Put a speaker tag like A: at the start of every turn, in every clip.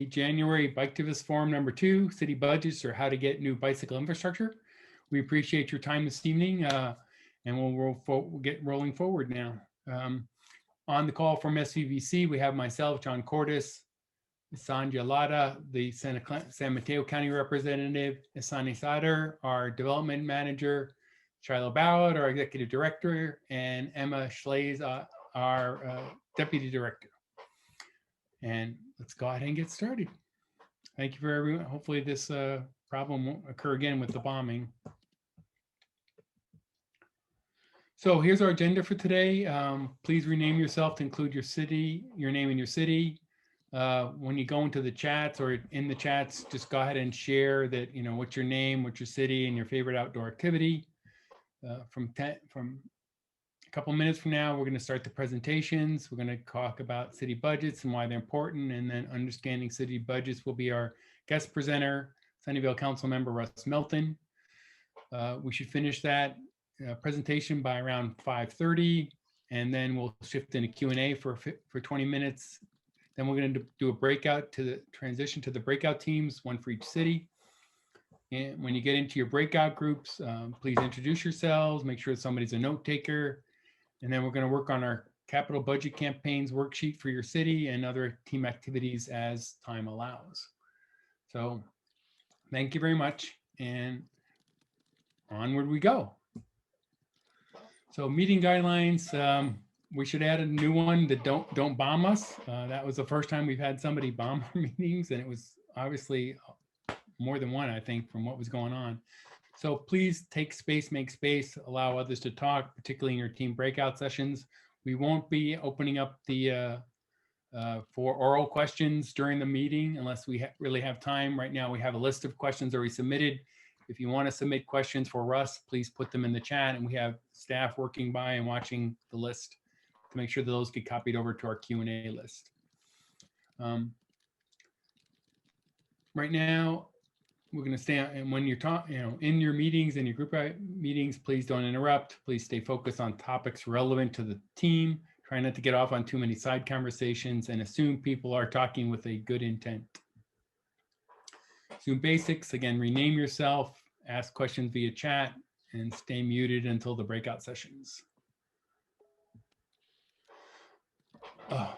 A: January Biketivist Forum number 2, City Budgets or How to Get New Bicycle Infrastructure. We appreciate your time this evening, and we'll get rolling forward now. On the call from SCPC, we have myself, John Cordes, Sandhya Lada, the San Mateo County representative, Asani Sadar, our development manager, Shiloh Ballard, our executive director, and Emma Schlaze, our deputy director. And let's go ahead and get started. Thank you for everyone. Hopefully this problem won't occur again with the bombing. So here's our agenda for today. Please rename yourself to include your city, your name and your city. When you go into the chats or in the chats, just go ahead and share that, you know, what's your name, what's your city, and your favorite outdoor activity. From a couple minutes from now, we're going to start the presentations. We're going to talk about city budgets and why they're important, and then understanding city budgets will be our guest presenter, Sunnyvale Council member Russ Melton. We should finish that presentation by around 5:30, and then we'll shift into Q&A for 20 minutes. Then we're going to do a breakout to the transition to the breakout teams, one for each city. And when you get into your breakout groups, please introduce yourselves, make sure somebody's a note taker. And then we're going to work on our capital budget campaigns worksheet for your city and other team activities as time allows. So thank you very much, and onward we go. So meeting guidelines, we should add a new one that don't bomb us. That was the first time we've had somebody bomb our meetings, and it was obviously more than one, I think, from what was going on. So please take space, make space, allow others to talk, particularly in your team breakout sessions. We won't be opening up the for oral questions during the meeting unless we really have time. Right now, we have a list of questions already submitted. If you want to submit questions for Russ, please put them in the chat, and we have staff working by and watching the list to make sure that those get copied over to our Q&A list. Right now, we're going to stay on, and when you're talking, you know, in your meetings and your group meetings, please don't interrupt. Please stay focused on topics relevant to the team. Try not to get off on too many side conversations, and assume people are talking with a good intent. Zoom basics, again, rename yourself, ask questions via chat, and stay muted until the breakout sessions.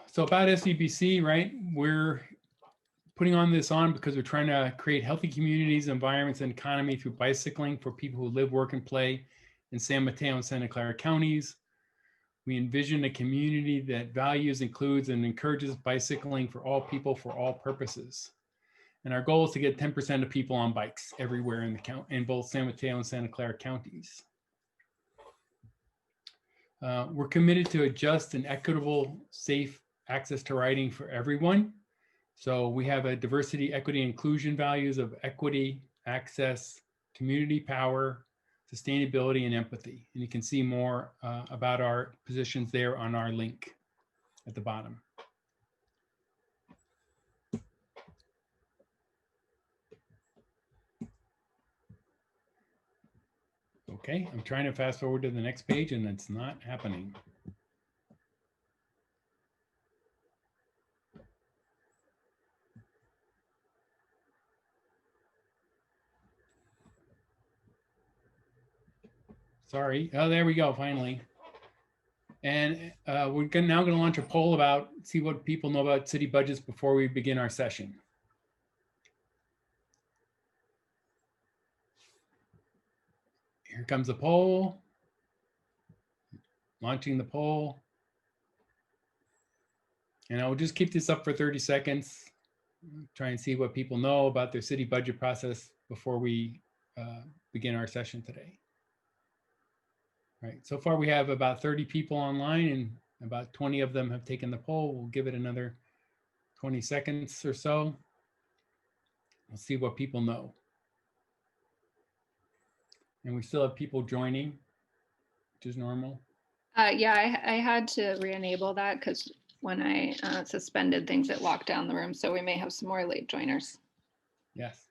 A: So about SCPC, right? We're putting this on because we're trying to create healthy communities, environments, and economy through bicycling for people who live, work, and play in San Mateo and Santa Clara counties. We envision a community that values, includes, and encourages bicycling for all people, for all purposes. And our goal is to get 10% of people on bikes everywhere in the county, in both San Mateo and Santa Clara counties. We're committed to a just and equitable, safe access to riding for everyone. So we have a diversity, equity, inclusion values of equity, access, community power, sustainability, and empathy. And you can see more about our positions there on our link at the bottom. Okay, I'm trying to fast forward to the next page and it's not happening. Sorry. Oh, there we go, finally. And we're now going to launch a poll about, see what people know about city budgets before we begin our session. Here comes the poll. Launching the poll. And I'll just keep this up for 30 seconds. Try and see what people know about their city budget process before we begin our session today. All right, so far we have about 30 people online and about 20 of them have taken the poll. We'll give it another 20 seconds or so. We'll see what people know. And we still have people joining, which is normal.
B: Yeah, I had to re-enable that because when I suspended things, it locked down the room. So we may have some more late joiners.
A: Yes.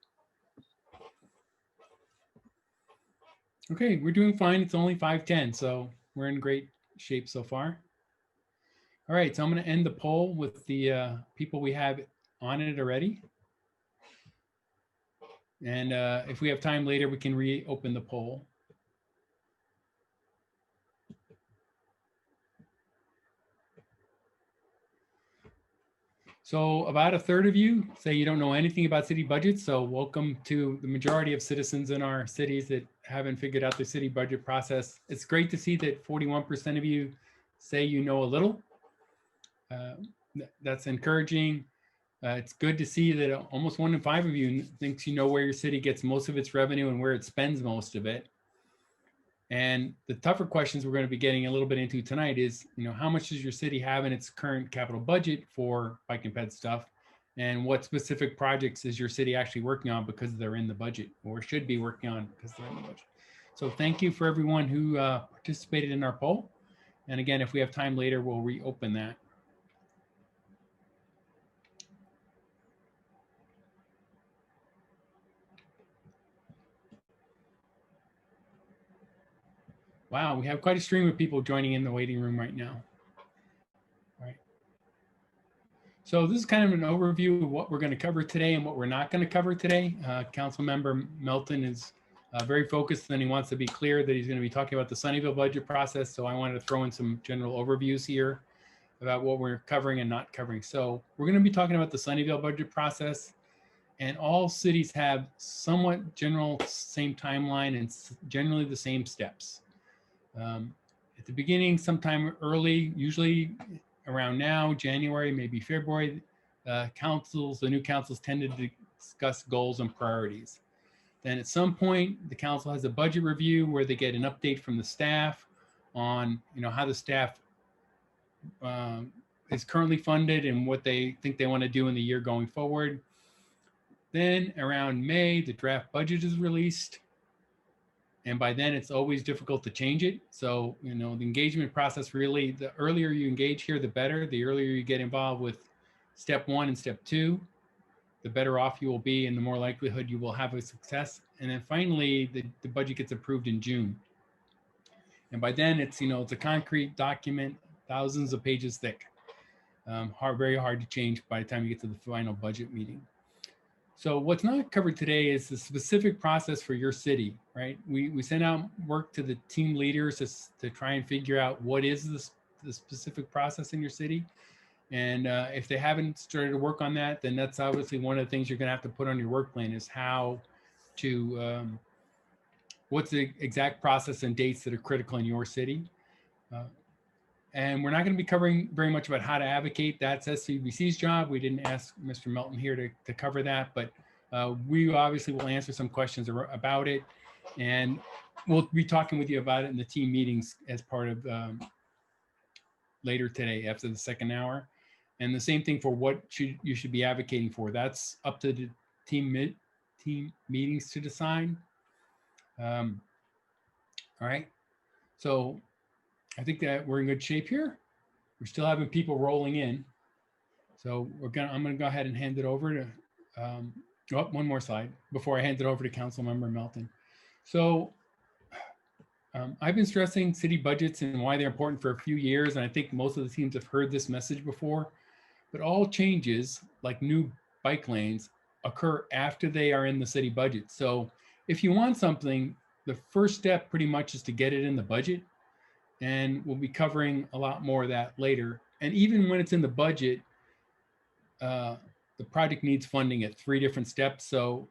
A: Okay, we're doing fine. It's only 5:10, so we're in great shape so far. All right, so I'm going to end the poll with the people we have on it already? And if we have time later, we can reopen the poll. So about a third of you say you don't know anything about city budgets. So welcome to the majority of citizens in our cities that haven't figured out the city budget process. It's great to see that 41% of you say you know a little. That's encouraging. It's good to see that almost 1 in 5 of you thinks you know where your city gets most of its revenue and where it spends most of it. And the tougher questions we're going to be getting a little bit into tonight is, how much does your city have in its current capital budget for bike and ped stuff? And what specific projects is your city actually working on because they're in the budget, or should be working on because they're in the budget? So thank you for everyone who participated in our poll. And again, if we have time later, we'll reopen that. Wow, we have quite a stream of people joining in the waiting room right now. All right. So this is kind of an overview of what we're going to cover today and what we're not going to cover today. Councilmember Melton is very focused and he wants to be clear that he's going to be talking about the Sunnyvale budget process. So I wanted to throw in some general overviews here about what we're covering and not covering. So we're going to be talking about the Sunnyvale budget process, and all cities have somewhat general same timeline and generally the same steps. At the beginning, sometime early, usually around now, January, maybe February, the new councils tended to discuss goals and priorities. Then at some point, the council has a budget review where they get an update from the staff on, how the staff is currently funded and what they think they want to do in the year going forward. Then around May, the draft budget is released. And by then it's always difficult to change it. So, the engagement process, really, the earlier you engage here, the better. The earlier you get involved with step 1 and step 2, the better off you will be and the more likelihood you will have a success. And then finally, the budget gets approved in June. And by then it's, it's a concrete document, thousands of pages thick. Very hard to change by the time you get to the final budget meeting. So what's not covered today is the specific process for your city, right? We sent out work to the team leaders to try and figure out what is the specific process in your city. And if they haven't started to work on that, then that's obviously one of the things you're gonna have to put on your work plan is how to, what's the exact process and dates that are critical in your city. And we're not going to be covering very much about how to advocate. That's SCPC's job. We didn't ask Mr. Melton here to cover that, but we obviously will answer some questions about it. And we'll be talking with you about it in the team meetings as part of later today after the second hour. And the same thing for what you should be advocating for. That's up to the team meetings to decide. All right. So I think that we're in good shape here. We're still having people rolling in. So I'm gonna go ahead and hand it over to, one more slide before I hand it over to Councilmember Melton. So I've been stressing city budgets and why they're important for a few years. And I think most of the teams have heard this message before, but all changes like new bike lanes occur after they are in the city budget. So if you want something, the first step pretty much is to get it in the budget. And we'll be covering a lot more of that later. And even when it's in the budget, the project needs funding at 3 different steps. So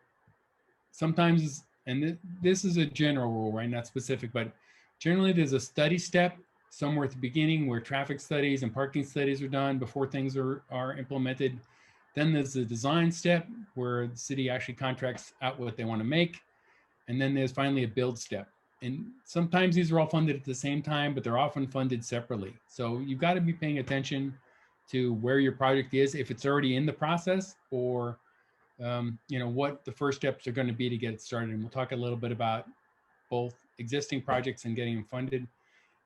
A: sometimes, and this is a general rule, right? Not specific, but generally there's a study step somewhere at the beginning where traffic studies and parking studies are done before things are implemented. Then there's the design step where the city actually contracts out what they want to make. And then there's finally a build step. And sometimes these are all funded at the same time, but they're often funded separately. So you've got to be paying attention to where your project is, if it's already in the process, or what the first steps are going to be to get it started. And we'll talk a little bit about both existing projects and getting them funded.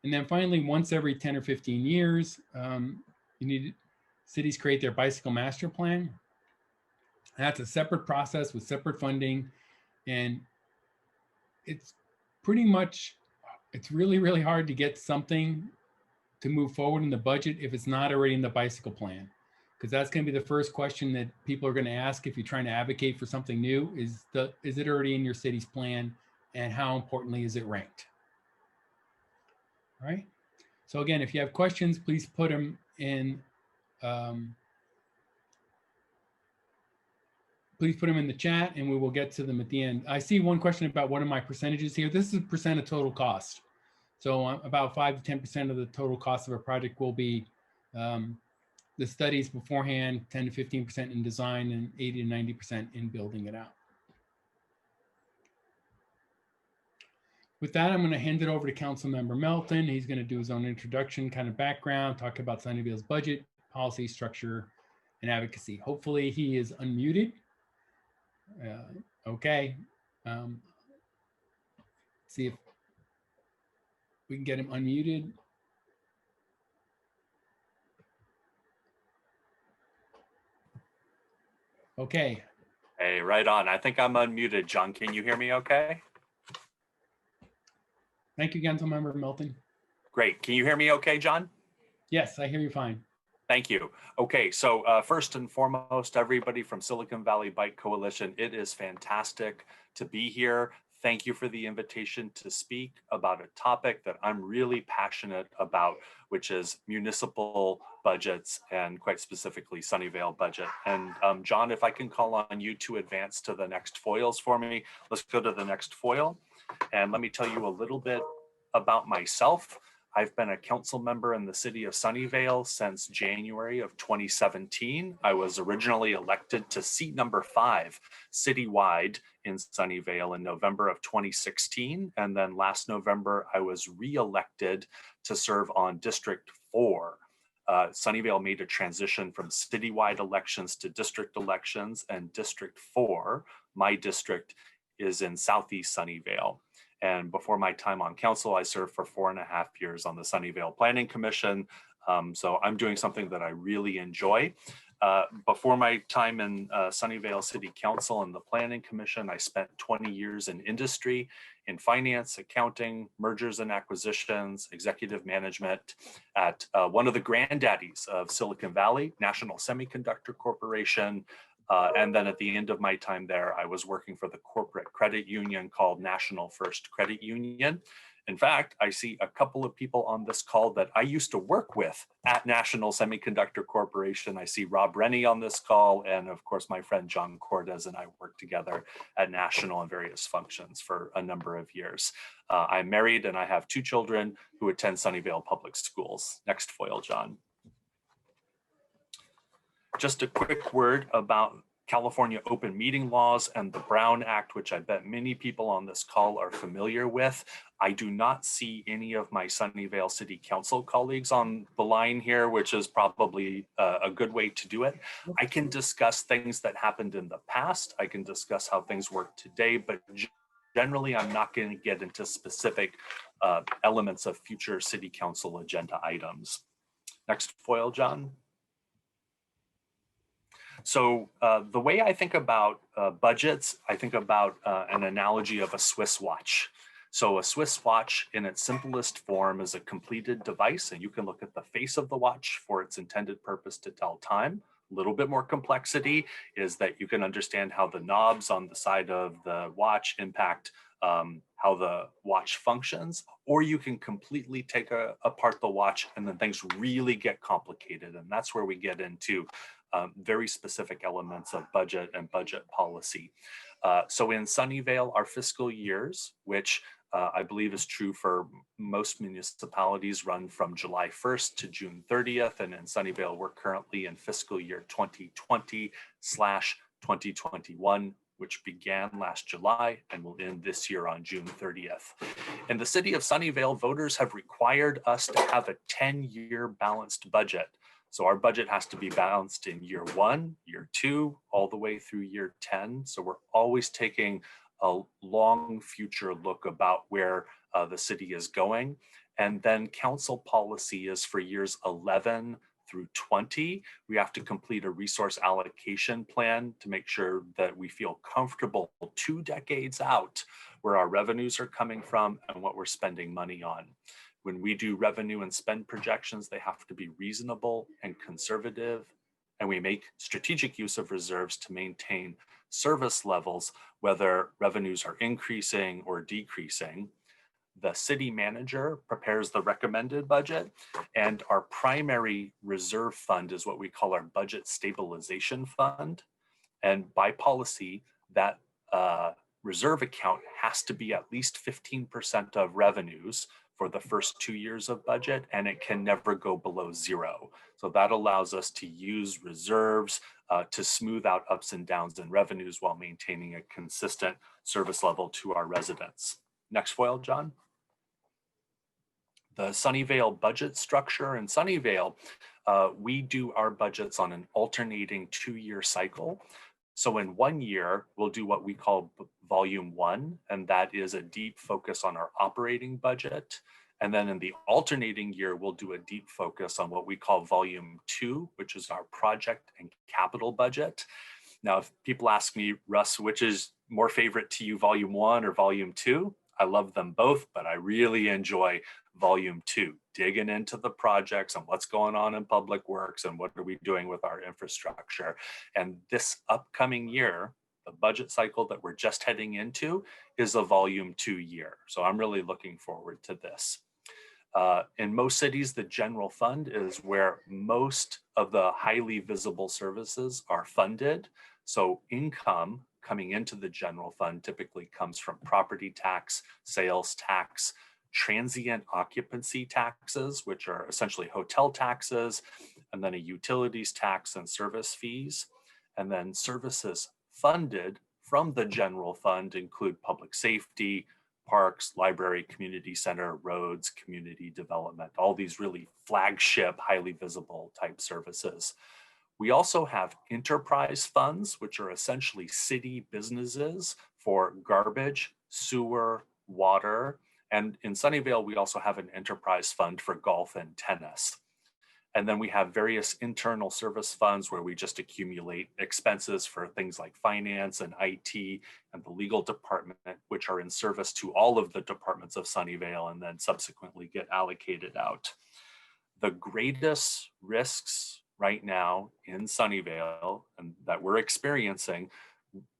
A: And then finally, once every 10 or 15 years, cities create their bicycle master plan. That's a separate process with separate funding. And it's pretty much, it's really, really hard to get something to move forward in the budget if it's not already in the bicycle plan. because that's going to be the first question that people are going to ask if you're trying to advocate for something new is it already in your city's plan, and how importantly is it ranked? All right. So again, if you have questions, please put them in. Please put them in the chat and we will get to them at the end. I see one question about what are my percentages here. This is percent of total cost. So about 5 to 10% of the total cost of a project will be the studies beforehand, 10 to 15% in design, and 80 to 90% in building it out. With that, I'm going to hand it over to Councilmember Melton. He's going to do his own introduction, kind of background, talk about Sunnyvale's budget, policy, structure, and advocacy. Hopefully he is unmuted. Okay. See if we can get him unmuted. Okay.
C: Hey, right on. I think I'm unmuted, John. Can you hear me okay?
A: Thank you, Councilmember Melton.
C: Great. Can you hear me okay, John?
A: Yes, I hear you fine.
C: Thank you. Okay, so first and foremost, everybody from Silicon Valley Bike Coalition, it is fantastic to be here. Thank you for the invitation to speak about a topic that I'm really passionate about, which is municipal budgets and quite specifically Sunnyvale budget. And John, if I can call on you to advance to the next foils for me, let's go to the next foil. And let me tell you a little bit about myself. I've been a council member in the city of Sunnyvale since January of 2017. I was originally elected to seat number 5 citywide in Sunnyvale in November of 2016. And then last November, I was re-elected to serve on District 4. Sunnyvale made a transition from citywide elections to district elections, and District 4, my district, is in Southeast Sunnyvale. And before my time on council, I served for 4.5 years on the Sunnyvale Planning Commission. So I'm doing something that I really enjoy. Before my time in Sunnyvale City Council and the Planning Commission, I spent 20 years in industry, in finance, accounting, mergers and acquisitions, executive management at one of the granddaddies of Silicon Valley, National Semiconductor Corporation. And then at the end of my time there, I was working for the corporate credit union called National First Credit Union. In fact, I see a couple of people on this call that I used to work with at National Semiconductor Corporation. I see Rob Rennie on this call, and of course, my friend John Cortez and I worked together at National in various functions for a number of years. I'm married and I have 2 children who attend Sunnyvale Public Schools. Next foil, John. Just a quick word about California open meeting laws and the Brown Act, which I bet many people on this call are familiar with. I do not see any of my Sunnyvale City Council colleagues on the line here, which is probably a good way to do it. I can discuss things that happened in the past. I can discuss how things work today, but generally I'm not going to get into specific elements of future City Council agenda items. Next foil, John. So the way I think about budgets, I think about an analogy of a Swiss watch. So a Swiss watch in its simplest form is a completed device, and you can look at the face of the watch for its intended purpose to tell time. A little bit more complexity is that you can understand how the knobs on the side of the watch impact how the watch functions, or you can completely take apart the watch and then things really get complicated. And that's where we get into very specific elements of budget and budget policy. So in Sunnyvale, our fiscal years, which I believe is true for most municipalities, run from July 1st to June 30th. And in Sunnyvale, we're currently in fiscal year 2020/2021, which began last July and will end this year on June 30th. In the city of Sunnyvale, voters have required us to have a 10-year balanced budget. So our budget has to be balanced in year 1, year 2, all the way through year 10. So we're always taking a long future look about where the city is going. And then council policy is for years 11 through 20. We have to complete a resource allocation plan to make sure that we feel comfortable 2 decades out where our revenues are coming from and what we're spending money on. When we do revenue and spend projections, they have to be reasonable and conservative and we make strategic use of reserves to maintain service levels, whether revenues are increasing or decreasing. The city manager prepares the recommended budget, and our primary reserve fund is what we call our budget stabilization fund. And by policy, that reserve account has to be at least 15% of revenues for the first 2 years of budget, and it can never go below zero. So that allows us to use reserves to smooth out ups and downs in revenues while maintaining a consistent service level to our residents. Next foil, John. The Sunnyvale budget structure. In Sunnyvale, we do our budgets on an alternating 2-year cycle. So in 1 year, we'll do what we call volume 1, and that is a deep focus on our operating budget. And then in the alternating year, we'll do a deep focus on what we call volume 2, which is our project and capital budget. Now, if people ask me, Russ, which is more favorite to you, volume 1 or volume 2? I love them both, but I really enjoy volume 2, digging into the projects and what's going on in public works and what are we doing with our infrastructure. And this upcoming year, the budget cycle that we're just heading into is a volume 2 year. So I'm really looking forward to this. In most cities, the general fund is where most of the highly visible services are funded. So income coming into the general fund typically comes from property tax, sales tax, transient occupancy taxes, which are essentially hotel taxes, and then a utilities tax and service fees. And then services funded from the general fund include public safety, parks, library, community center, roads, community development, all these really flagship, highly visible type services. We also have enterprise funds, which are essentially city businesses for garbage, sewer, water. And in Sunnyvale, we also have an enterprise fund for golf and tennis. And then we have various internal service funds where we just accumulate expenses for things like finance and IT and the legal department, which are in service to all of the departments of Sunnyvale and then subsequently get allocated out. The greatest risks right now in Sunnyvale and that we're experiencing,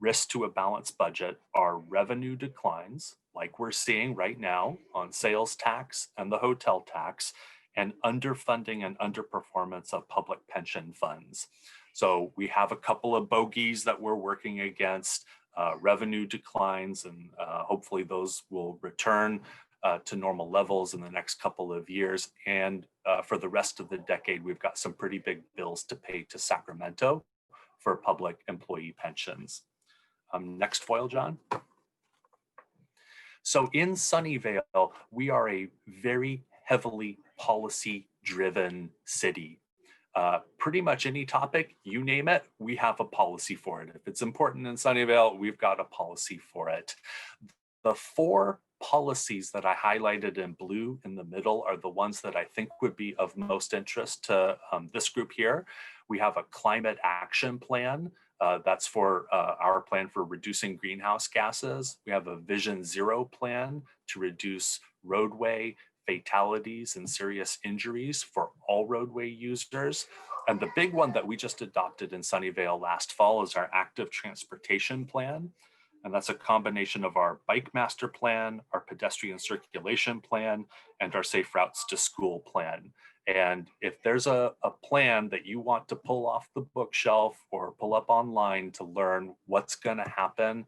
C: risk to a balanced budget, are revenue declines, like we're seeing right now on sales tax and the hotel tax, and underfunding and underperformance of public pension funds. So we have a couple of bogeys that we're working against, revenue declines, and hopefully those will return to normal levels in the next couple of years. And for the rest of the decade, we've got some pretty big bills to pay to Sacramento for public employee pensions. Next foil, John. So in Sunnyvale, we are a very heavily policy-driven city. Pretty much any topic, you name it, we have a policy for it. If it's important in Sunnyvale, we've got a policy for it. The 4 policies that I highlighted in blue in the middle are the ones that I think would be of most interest to this group here. We have a climate action plan. That's for our plan for reducing greenhouse gases. We have a Vision Zero plan to reduce roadway fatalities and serious injuries for all roadway users. And the big one that we just adopted in Sunnyvale last fall is our active transportation plan. And that's a combination of our bike master plan, our pedestrian circulation plan, and our safe routes to school plan. And if there's a plan that you want to pull off the bookshelf or pull up online to learn what's going to happen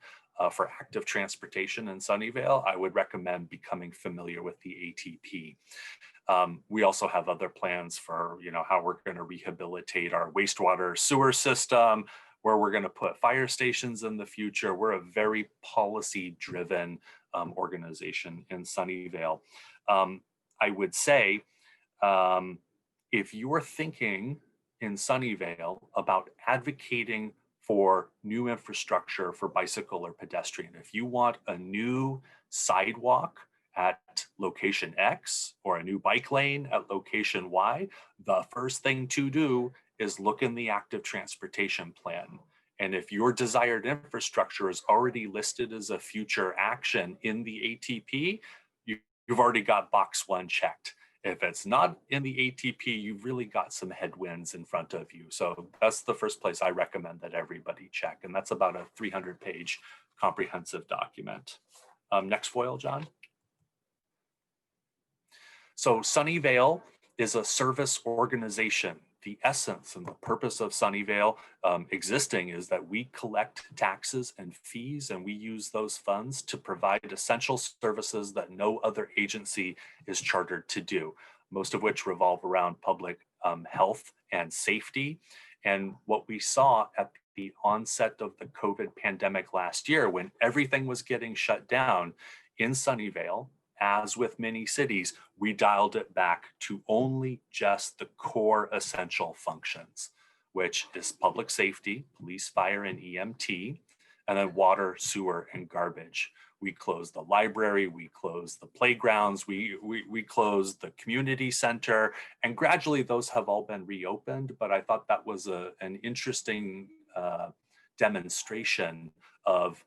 C: for active transportation in Sunnyvale, I would recommend becoming familiar with the ATP. We also have other plans for, how we're going to rehabilitate our wastewater sewer system, where we're going to put fire stations in the future. We're a very policy-driven organization in Sunnyvale. I would say, if you're thinking in Sunnyvale about advocating for new infrastructure for bicycle or pedestrian, if you want a new sidewalk at location X or a new bike lane at location Y, the first thing to do is look in the active transportation plan. And if your desired infrastructure is already listed as a future action in the ATP, you've already got box 1 checked. If it's not in the ATP, you've really got some headwinds in front of you. So that's the first place I recommend that everybody check. And that's about a 300-page comprehensive document. Next foil, John. So Sunnyvale is a service organization. The essence and the purpose of Sunnyvale existing is that we collect taxes and fees, and we use those funds to provide essential services that no other agency is chartered to do, most of which revolve around public health and safety. And what we saw at the onset of the COVID pandemic last year, when everything was getting shut down in Sunnyvale, as with many cities, we dialed it back to only just the core essential functions, which is public safety, police, fire, and EMT, and then water, sewer, and garbage. We closed the library, we closed the playgrounds, we closed the community center, and gradually those have all been reopened. But I thought that was an interesting demonstration of,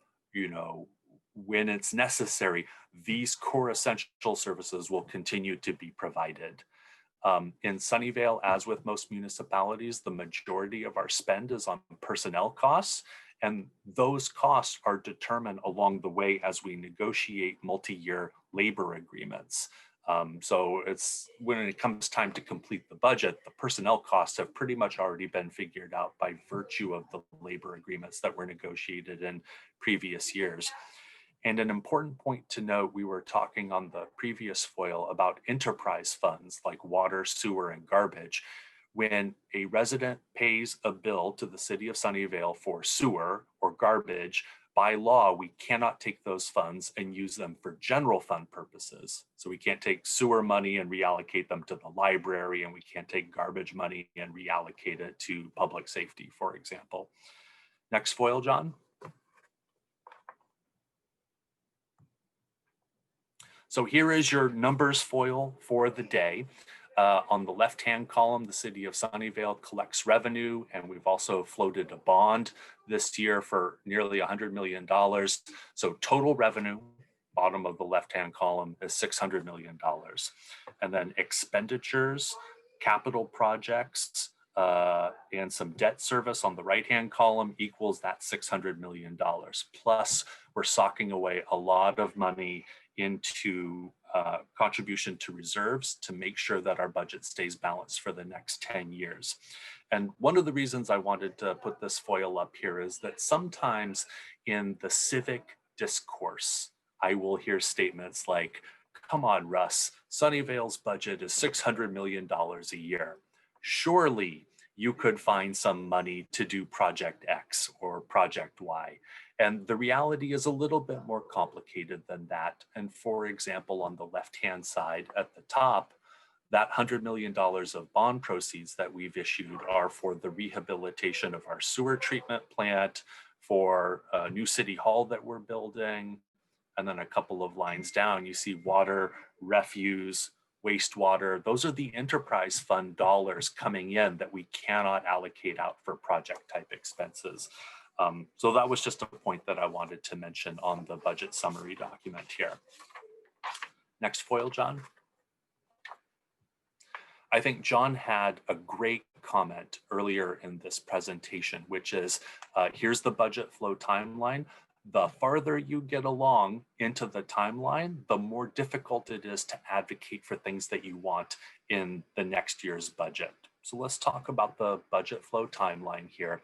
C: when it's necessary, these core essential services will continue to be provided. In Sunnyvale, as with most municipalities, the majority of our spend is on personnel costs, and those costs are determined along the way as we negotiate multi-year labor agreements. So it's when it comes time to complete the budget, the personnel costs have pretty much already been figured out by virtue of the labor agreements that were negotiated in previous years. And an important point to note, we were talking on the previous foil about enterprise funds like water, sewer, and garbage. When a resident pays a bill to the city of Sunnyvale for sewer or garbage, by law, we cannot take those funds and use them for general fund purposes. So we can't take sewer money and reallocate them to the library, and we can't take garbage money and reallocate it to public safety, for example. Next foil, John. So here is your numbers foil for the day. On the left-hand column, the city of Sunnyvale collects revenue, and we've also floated a bond this year for nearly $100 million. So total revenue, bottom of the left-hand column, is $600 million. And then expenditures, capital projects, and some debt service on the right-hand column equals that $600 million. Plus, we're socking away a lot of money into contribution to reserves to make sure that our budget stays balanced for the next 10 years. And one of the reasons I wanted to put this foil up here is that sometimes in the civic discourse, I will hear statements like, come on, Russ, Sunnyvale's budget is $600 million a year. Surely you could find some money to do Project X or Project Y. And the reality is a little bit more complicated than that. And for example, on the left-hand side at the top, that $100 million of bond proceeds that we've issued are for the rehabilitation of our sewer treatment plant, for a new city hall that we're building. And then a couple of lines down, you see water, refuse, wastewater. Those are the enterprise fund dollars coming in that we cannot allocate out for project type expenses. So that was just a point that I wanted to mention on the budget summary document here. Next foil, John. I think John had a great comment earlier in this presentation, which is, here's the budget flow timeline. The farther you get along into the timeline, the more difficult it is to advocate for things that you want in the next year's budget. So let's talk about the budget flow timeline here.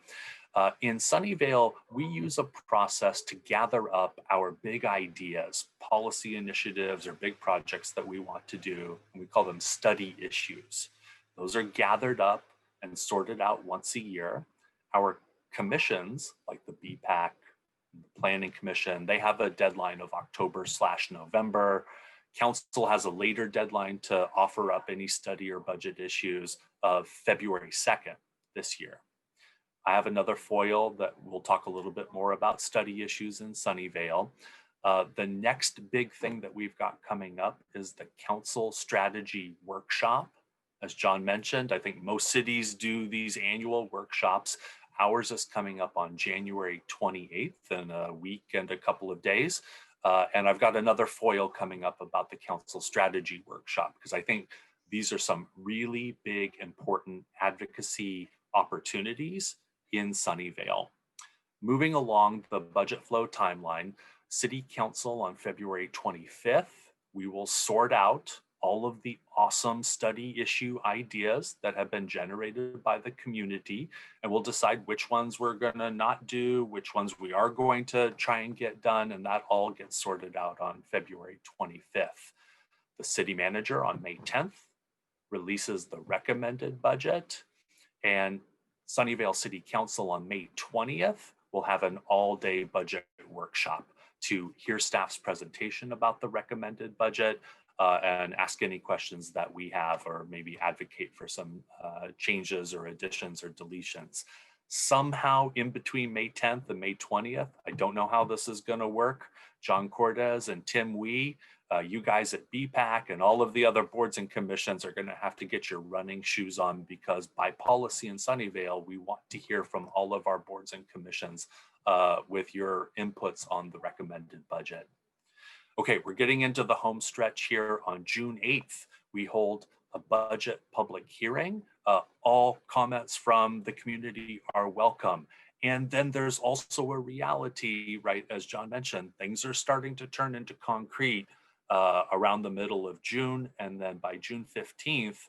C: In Sunnyvale, we use a process to gather up our big ideas, policy initiatives, or big projects that we want to do, and we call them study issues. Those are gathered up and sorted out once a year. Our commissions, like the BPAC, the Planning Commission, they have a deadline of October/November. Council has a later deadline to offer up any study or budget issues of February 2nd this year. I have another foil that we'll talk a little bit more about study issues in Sunnyvale. The next big thing that we've got coming up is the Council Strategy Workshop. As John mentioned, I think most cities do these annual workshops. Ours is coming up on January 28th in a week and a couple of days. And I've got another foil coming up about the Council Strategy Workshop, because I think These are some really big, important advocacy opportunities in Sunnyvale. Moving along the budget flow timeline, City Council on February 25th, we will sort out all of the awesome study issue ideas that have been generated by the community, and we'll decide which ones we're gonna not do, which ones we are going to try and get done, and that all gets sorted out on February 25th. The city manager on May 10th releases the recommended budget, and Sunnyvale City Council on May 20th will have an all-day budget workshop to hear staff's presentation about the recommended budget and ask any questions that we have, or maybe advocate for some changes or additions or deletions. Somehow in between May 10th and May 20th, I don't know how this is going to work. John Cortez and Tim Wee, you guys at BPAC and all of the other boards and commissions are going to have to get your running shoes on, because by policy in Sunnyvale, we want to hear from all of our boards and commissions with your inputs on the recommended budget. Okay, we're getting into the home stretch here. On June 8th, we hold a budget public hearing. All comments from the community are welcome. And then there's also a reality, right? As John mentioned, things are starting to turn into concrete around the middle of June. And then by June 15th,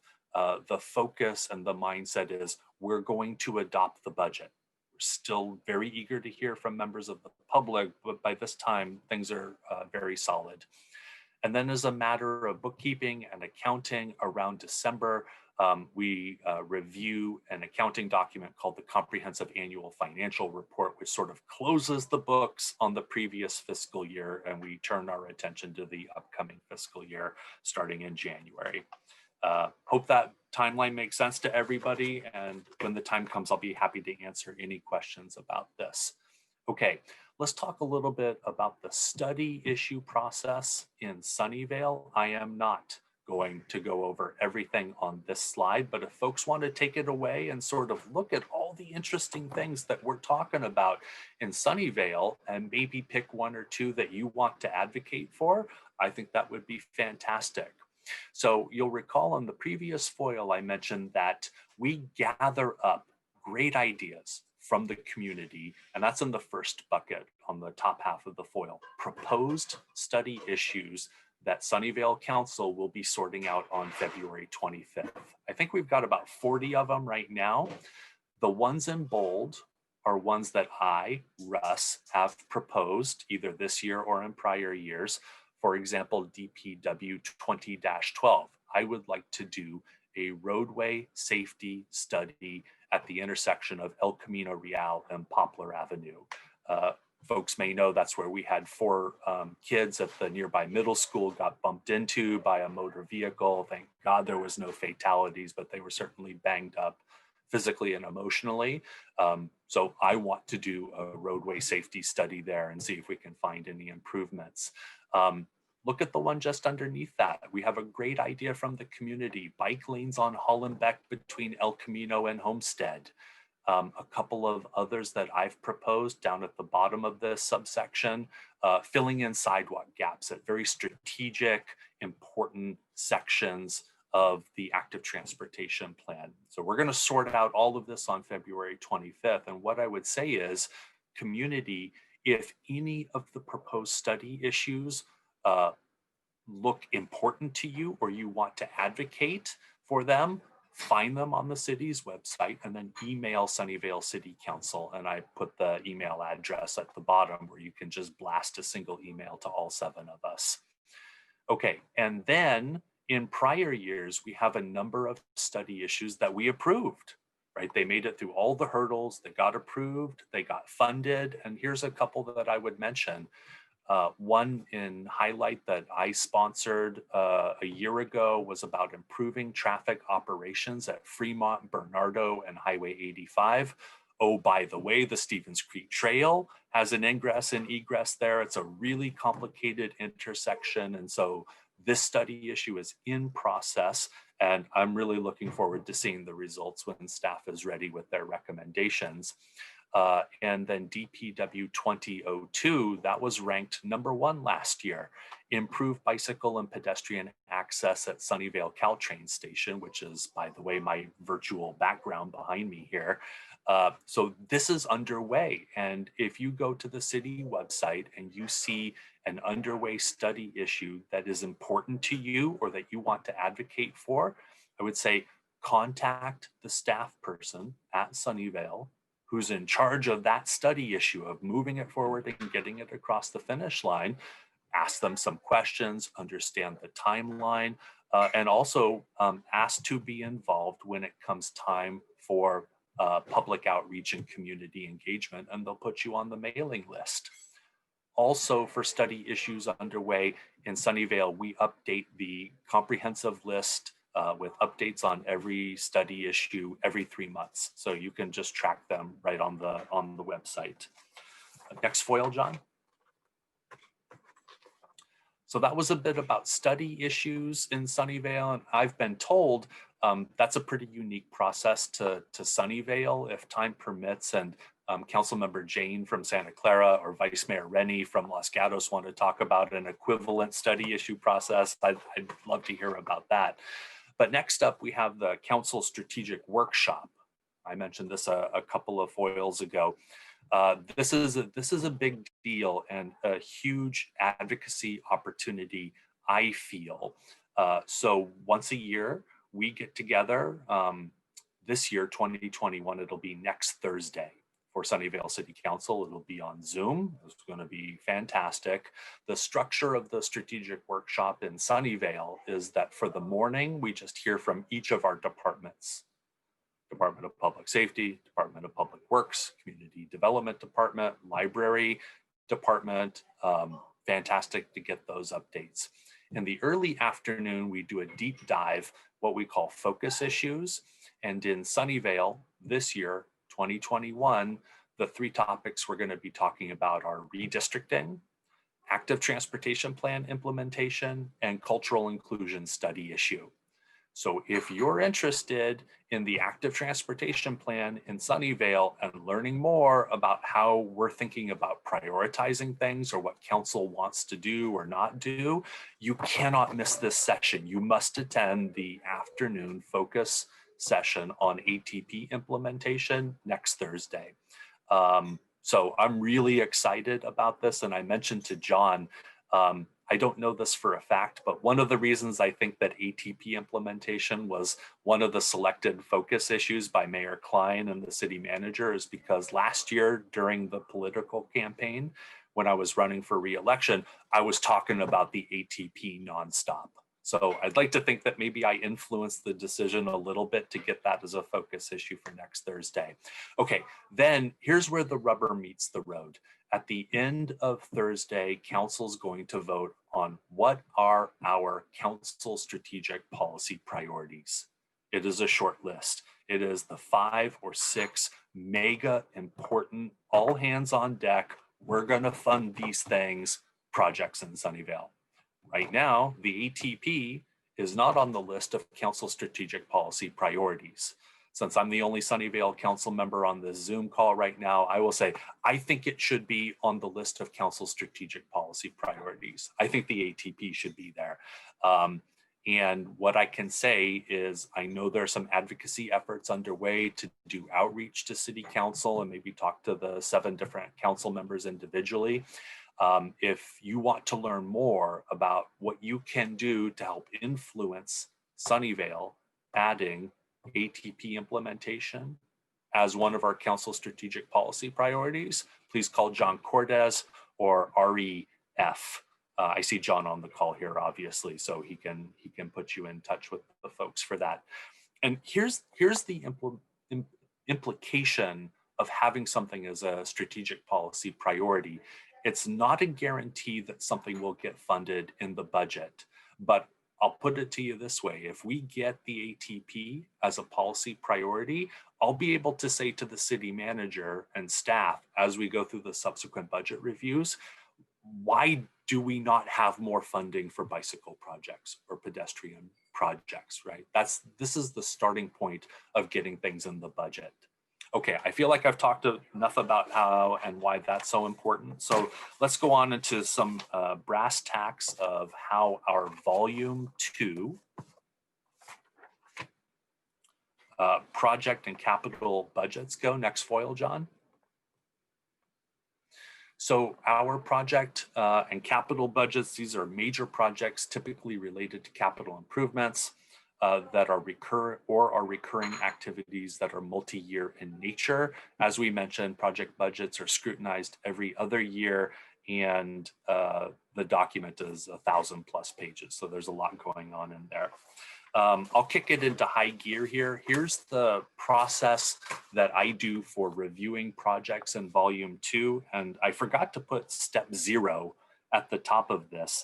C: the focus and the mindset is we're going to adopt the budget. We're still very eager to hear from members of the public, but by this time, things are very solid. And then as a matter of bookkeeping and accounting, around December, we review an accounting document called the Comprehensive Annual Financial Report, which sort of closes the books on the previous fiscal year, and we turn our attention to the upcoming fiscal year starting in January. Hope that timeline makes sense to everybody, and when the time comes, I'll be happy to answer any questions about this. Okay, let's talk a little bit about the study issue process in Sunnyvale. I am not going to go over everything on this slide, but if folks want to take it away and sort of look at all the interesting things that we're talking about in Sunnyvale and maybe pick one or two that you want to advocate for, I think that would be fantastic. So you'll recall on the previous foil, I mentioned that we gather up great ideas from the community, and that's in the first bucket on the top half of the foil, proposed study issues that Sunnyvale Council will be sorting out on February 25th. I think we've got about 40 of them right now. The ones in bold are ones that I, Russ, have proposed either this year or in prior years. For example, DPW 20-12. I would like to do a roadway safety study at the intersection of El Camino Real and Poplar Avenue. Folks may know that's where we had 4 kids at the nearby middle school got bumped into by a motor vehicle. Thank God there was no fatalities, but they were certainly banged up physically and emotionally. So I want to do a roadway safety study there and see if we can find any improvements. Look at the one just underneath that. We have a great idea from the community, bike lanes on Hollenbeck between El Camino and Homestead. A couple of others that I've proposed down at the bottom of this subsection, filling in sidewalk gaps at very strategic, important sections of the active transportation plan. So we're going to sort out all of this on February 25th. And what I would say is, community, if any of the proposed study issues look important to you or you want to advocate for them, find them on the city's website and then email Sunnyvale City Council. And I put the email address at the bottom where you can just blast a single email to all 7 of us. Okay, and then in prior years, we have a number of study issues that we approved, right? They made it through all the hurdles, they got approved, they got funded. And here's a couple that I would mention. One in highlight that I sponsored a year ago was about improving traffic operations at Fremont, Bernardo, and Highway 85. Oh, by the way, the Stevens Creek Trail has an ingress and egress there. It's a really complicated intersection. And so this study issue is in process, and I'm really looking forward to seeing the results when staff is ready with their recommendations. And then DPW 2002, that was ranked #1 last year. Improve bicycle and pedestrian access at Sunnyvale Caltrain Station, which is, by the way, my virtual background behind me here. So this is underway. And if you go to the city website and you see an underway study issue that is important to you or that you want to advocate for, I would say contact the staff person at Sunnyvale who's in charge of that study issue, of moving it forward and getting it across the finish line. Ask them some questions, understand the timeline, and also ask to be involved when it comes time for public outreach and community engagement, and they'll put you on the mailing list. Also, for study issues underway in Sunnyvale, we update the comprehensive list with updates on every study issue every 3 months. So you can just track them right on the website. Next foil, John. So that was a bit about study issues in Sunnyvale, and I've been told that's a pretty unique process to Sunnyvale. If time permits, and Councilmember Jane from Santa Clara or Vice Mayor Rennie from Los Gatos want to talk about an equivalent study issue process, I'd love to hear about that. But next up, we have the Council Strategic Workshop. I mentioned this a couple of foils ago. This is a big deal and a huge advocacy opportunity, I feel. So once a year, we get together. This year, 2021, it'll be next Thursday for Sunnyvale City Council. It'll be on Zoom. It's going to be fantastic. The structure of the strategic workshop in Sunnyvale is that for the morning, we just hear from each of our departments. Department of Public Safety, Department of Public Works, Community Development Department, Library Department. Fantastic to get those updates. In the early afternoon, we do a deep dive, what we call focus issues. And in Sunnyvale this year, 2021, the 3 topics we're going to be talking about are redistricting, active transportation plan implementation, and cultural inclusion study issue. So if you're interested in the active transportation plan in Sunnyvale and learning more about how we're thinking about prioritizing things or what council wants to do or not do, you cannot miss this session. You must attend the afternoon focus session on ATP implementation next Thursday. So I'm really excited about this. And I mentioned to John, I don't know this for a fact, but one of the reasons I think that ATP implementation was one of the selected focus issues by Mayor Klein and the city manager is because last year during the political campaign, when I was running for re-election, I was talking about the ATP nonstop. So I'd like to think that maybe I influenced the decision a little bit to get that as a focus issue for next Thursday. Okay, then here's where the rubber meets the road. At the end of Thursday, council's going to vote on what are our council strategic policy priorities. It is a short list. It is the 5 or 6 mega important, all hands on deck, we're gonna fund these things projects in Sunnyvale. Right now, the ATP is not on the list of council strategic policy priorities. Since I'm the only Sunnyvale council member on this Zoom call right now, I will say, I think it should be on the list of council strategic policy priorities. I think the ATP should be there. And what I can say is, I know there are some advocacy efforts underway to do outreach to city council and maybe talk to the 7 different council members individually. If you want to learn more about what you can do to help influence Sunnyvale adding ATP implementation as one of our council strategic policy priorities, please call John Cordes or REF. I see John on the call here, obviously, so he can put you in touch with the folks for that. And here's the implication of having something as a strategic policy priority. It's not a guarantee that something will get funded in the budget, but I'll put it to you this way. If we get the ATP as a policy priority, I'll be able to say to the city manager and staff as we go through the subsequent budget reviews, why do we not have more funding for bicycle projects or pedestrian projects, right? This is the starting point of getting things in the budget. Okay, I feel like I've talked enough about how and why that's so important. So let's go on into some brass tacks of how our volume 2 project and capital budgets go. Next foil, John. So our project and capital budgets, these are major projects typically related to capital improvements that are recurring activities that are multi-year in nature. As we mentioned, project budgets are scrutinized every other year, and the document is 1,000+ pages. So there's a lot going on in there. I'll kick it into high gear here. Here's the process that I do for reviewing projects in volume 2. And I forgot to put step 0 at the top of this.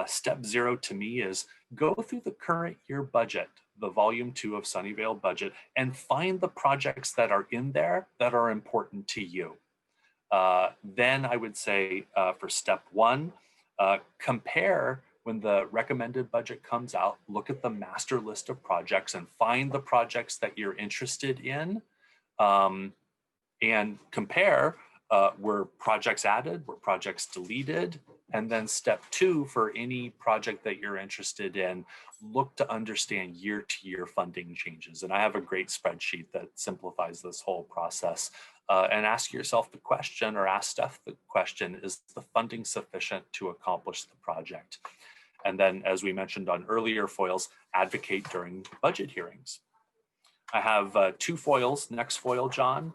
C: Step 0 to me is go through the current year budget, the volume 2 of Sunnyvale budget, and find the projects that are in there that are important to you. Then I would say for step 1, compare when the recommended budget comes out, look at the master list of projects and find the projects that you're interested in, and compare were projects added, were projects deleted. And then step 2, for any project that you're interested in, look to understand year-to-year funding changes. And I have a great spreadsheet that simplifies this whole process. And ask yourself the question, or ask Steph the question, is the funding sufficient to accomplish the project? And then, as we mentioned on earlier foils, advocate during budget hearings. I have 2 foils. Next foil, John.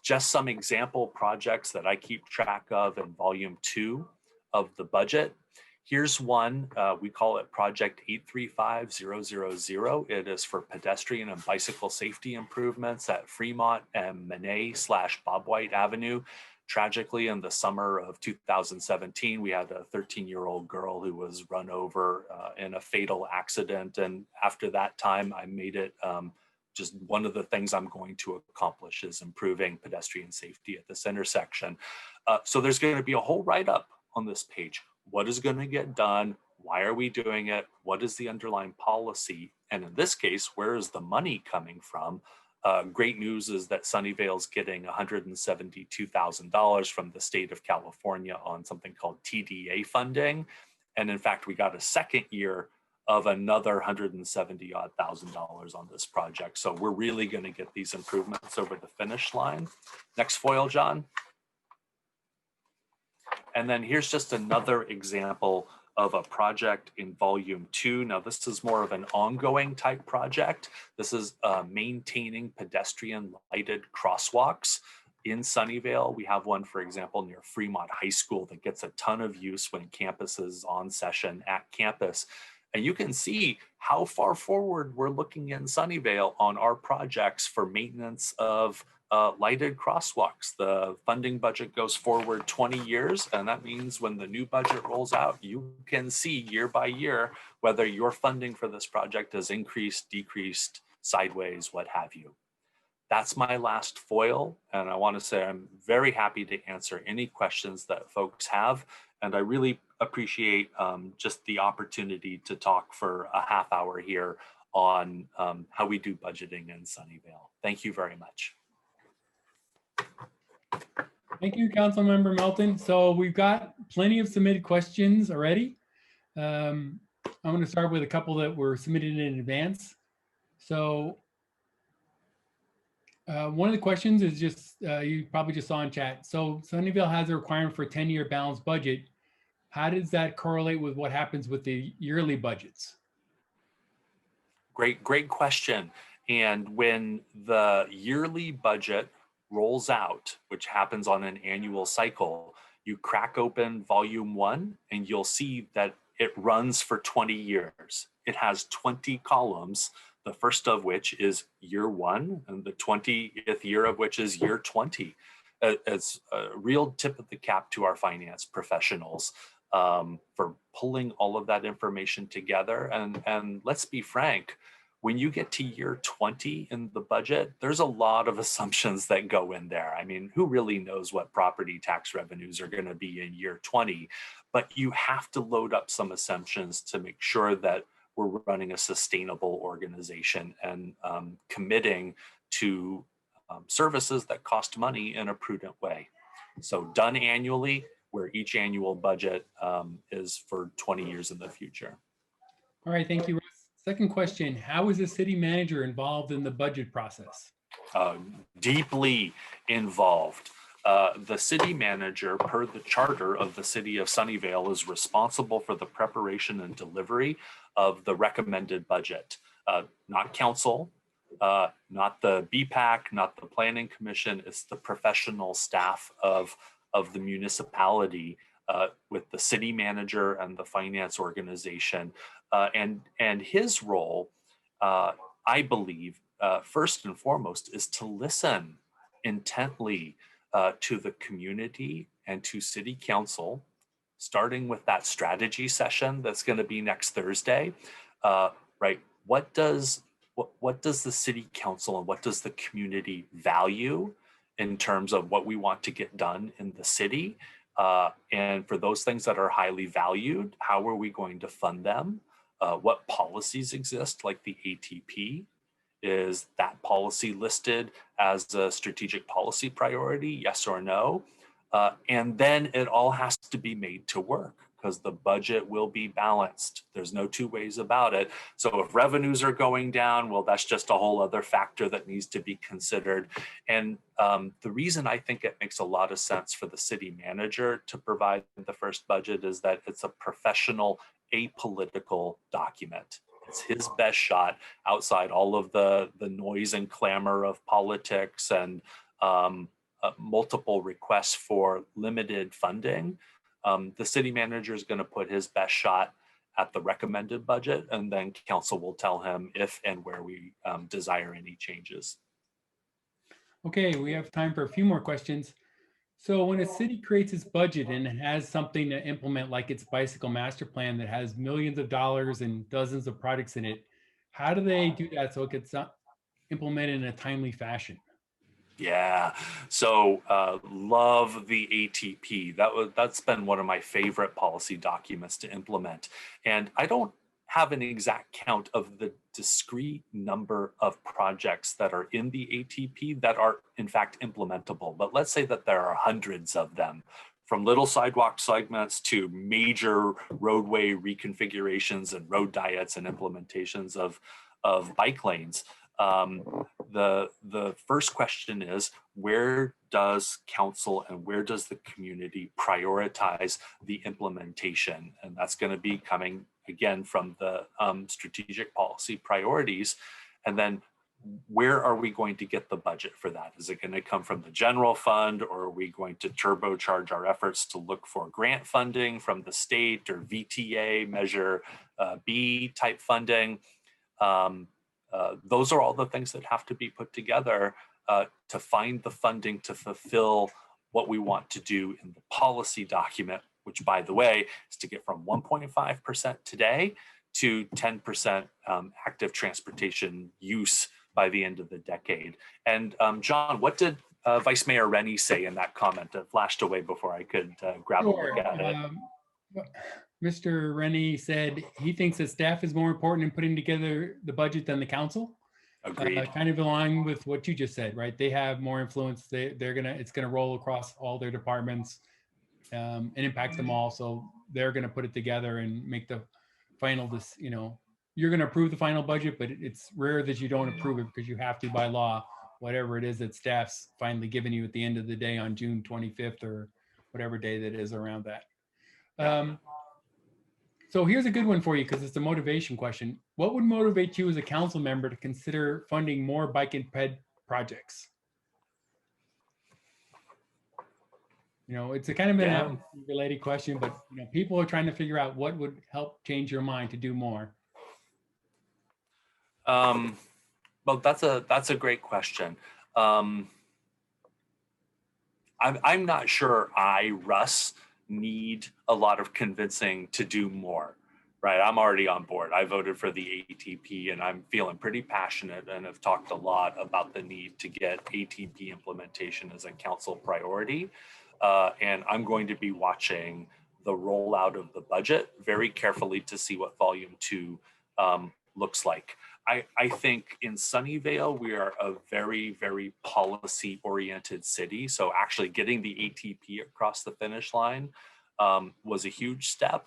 C: Just some example projects that I keep track of in volume 2 of the budget. Here's one, we call it Project 835000. It is for pedestrian and bicycle safety improvements at Fremont and Manet/Bob White Avenue. Tragically, in the summer of 2017, we had a 13-year-old girl who was run over in a fatal accident. And after that time, I made it just one of the things I'm going to accomplish is improving pedestrian safety at this intersection. So there's going to be a whole write-up on this page. What is going to get done? Why are we doing it? What is the underlying policy? And in this case, where is the money coming from? Great news is that Sunnyvale's getting $172,000 from the state of California on something called TDA funding. And in fact, we got a second year of another $170,000 on this project. So we're really going to get these improvements over the finish line. Next foil, John. And then here's just another example of a project in volume 2. Now, this is more of an ongoing type project. This is maintaining pedestrian lighted crosswalks in Sunnyvale. We have one, for example, near Fremont High School that gets a ton of use when campus is on session at campus. And you can see how far forward we're looking in Sunnyvale on our projects for maintenance of lighted crosswalks. The funding budget goes forward 20 years, and that means when the new budget rolls out, you can see year by year whether your funding for this project has increased, decreased, sideways, what have you. That's my last foil, and I want to say I'm very happy to answer any questions that folks have, and I really appreciate just the opportunity to talk for a half hour here on how we do budgeting in Sunnyvale. Thank you very much.
A: Thank you, Councilmember Melton. So we've got plenty of submitted questions already. I'm going to start with a couple that were submitted in advance. So one of the questions is just, you probably just saw in chat. So Sunnyvale has a requirement for a 10-year balanced budget. How does that correlate with what happens with the yearly budgets?
C: Great question. And when the yearly budget rolls out, which happens on an annual cycle, you crack open volume 1 and you'll see that it runs for 20 years. It has 20 columns, the first of which is year 1 and the 20th year of which is year 20. It's a real tip of the cap to our finance professionals for pulling all of that information together. And let's be frank, when you get to year 20 in the budget, there's a lot of assumptions that go in there. I mean, who really knows what property tax revenues are going to be in year 20? But you have to load up some assumptions to make sure that we're running a sustainable organization and committing to services that cost money in a prudent way. So done annually, where each annual budget is for 20 years in the future.
A: All right, thank you, Russ. Second question, how is the city manager involved in the budget process?
C: Deeply involved. The city manager, per the charter of the city of Sunnyvale, is responsible for the preparation and delivery of the recommended budget. Not council, not the BPAC, not the planning commission. It's the professional staff of the municipality with the city manager and the finance organization. And his role, I believe, first and foremost, is to listen intently to the community and to city council, starting with that strategy session that's going to be next Thursday. Right? What does the city council and what does the community value in terms of what we want to get done in the city? And for those things that are highly valued, how are we going to fund them? What policies exist, like the ATP? Is that policy listed as a strategic policy priority, yes or no? And then it all has to be made to work, because the budget will be balanced. There's no two ways about it. So if revenues are going down, well, that's just a whole other factor that needs to be considered. And the reason I think it makes a lot of sense for the city manager to provide the first budget is that it's a professional, apolitical document. It's his best shot outside all of the noise and clamor of politics and multiple requests for limited funding. The city manager is going to put his best shot at the recommended budget, and then council will tell him if and where we desire any changes.
A: Okay, we have time for a few more questions. So when a city creates its budget and it has something to implement, like its bicycle master plan that has millions of dollars and dozens of projects in it, how do they do that so it gets implemented in a timely fashion?
C: Yeah, so love the ATP. That's been one of my favorite policy documents to implement. And I don't have an exact count of the discrete number of projects that are in the ATP that are in fact implementable. But let's say that there are hundreds of them, from little sidewalk segments to major roadway reconfigurations and road diets and implementations of bike lanes. The first question is, where does council and where does the community prioritize the implementation? And that's going to be coming again from the strategic policy priorities. And then where are we going to get the budget for that? Is it going to come from the general fund, or are we going to turbocharge our efforts to look for grant funding from the state or VTA Measure B type funding? Those are all the things that have to be put together to find the funding to fulfill what we want to do in the policy document, which, by the way, is to get from 1.5% today to 10% active transportation use by the end of the decade. And John, what did Vice Mayor Rennie say in that comment? It flashed away before I could grab a look at it.
A: Mr. Rennie said he thinks that staff is more important in putting together the budget than the council.
C: Agreed.
A: Kind of in line with what you just said, right? They have more influence. It's gonna roll across all their departments and impact them all. So they're gonna put it together and make the final. You're gonna approve the final budget, but it's rare that you don't approve it because you have to by law, whatever it is that staff's finally given you at the end of the day on June 25th or whatever day that is around that. So here's a good one for you because it's a motivation question. What would motivate you as a council member to consider funding more bike and ped projects? It's a kind of a related question, but people are trying to figure out what would help change your mind to do more.
C: Well, that's a great question. I'm not sure Russ, need a lot of convincing to do more, right? I'm already on board. I voted for the ATP and I'm feeling pretty passionate and have talked a lot about the need to get ATP implementation as a council priority. And I'm going to be watching the rollout of the budget very carefully to see what volume 2 looks like. I think in Sunnyvale, we are a very, very policy oriented city. So actually getting the ATP across the finish line was a huge step.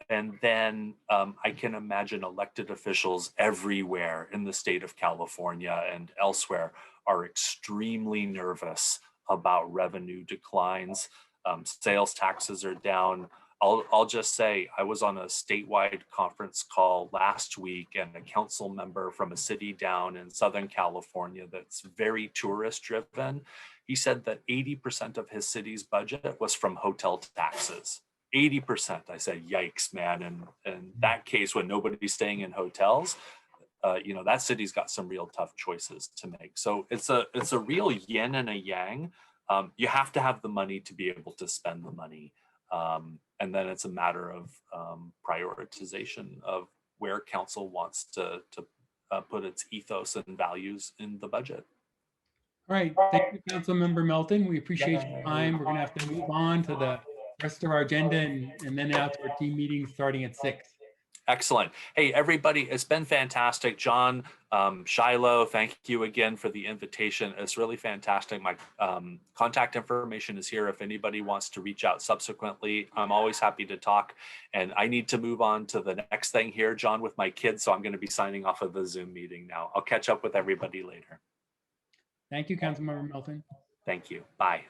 C: And then I can imagine elected officials everywhere in the state of California and elsewhere are extremely nervous about revenue declines. Sales taxes are down. I'll just say I was on a statewide conference call last week, and a council member from a city down in Southern California that's very tourist driven, he said that 80% of his city's budget was from hotel taxes. 80%. I said, yikes, man. And in that case, when nobody's staying in hotels, that city's got some real tough choices to make. So it's a real yin and a yang. You have to have the money to be able to spend the money. And then it's a matter of prioritization of where council wants to put its ethos and values in the budget.
A: All right, thank you, Councilmember Melton. We appreciate your time. We're gonna have to move on to the rest of our agenda and then out to our team meeting starting at 6.
C: Excellent. Hey, everybody, it's been fantastic. John, Shiloh, thank you again for the invitation. It's really fantastic. My contact information is here if anybody wants to reach out subsequently. I'm always happy to talk. And I need to move on to the next thing here, John, with my kids. So I'm going to be signing off of the Zoom meeting now. I'll catch up with everybody later.
A: Thank you, Councilmember Melton.
C: Thank you. Bye.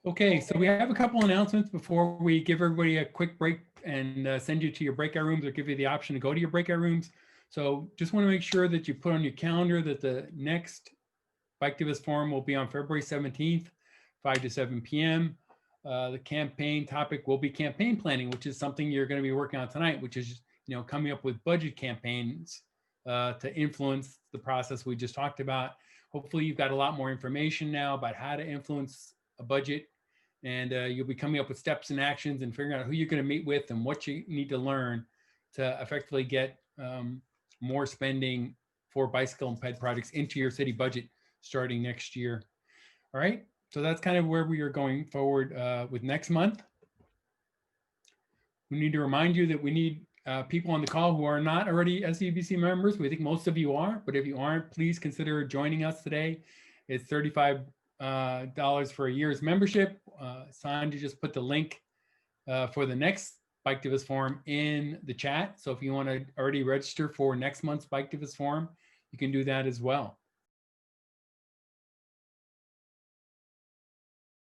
A: Okay, so we have a couple announcements before we give everybody a quick break and send you to your breakout rooms or give you the option to go to your breakout rooms. So just want to make sure that you put on your calendar that the next Biketivist Forum will be on February 17th, 5 to 7 p.m. The campaign topic will be campaign planning, which is something you're going to be working on tonight, which is coming up with budget campaigns to influence the process we just talked about. Hopefully you've got a lot more information now about how to influence a budget, and you'll be coming up with steps and actions and figuring out who you're going to meet with and what you need to learn to effectively get more spending for bicycle and ped projects into your city budget starting next year. All right, so that's kind of where we are going forward with next month. We need to remind you that we need people on the call who are not already SCPC members. We think most of you are, but if you aren't, please consider joining us today. It's $35 for a year's membership. Sanjay just put the link for the next Biketivist Forum in the chat. So if you want to already register for next month's Biketivist Forum, you can do that as well.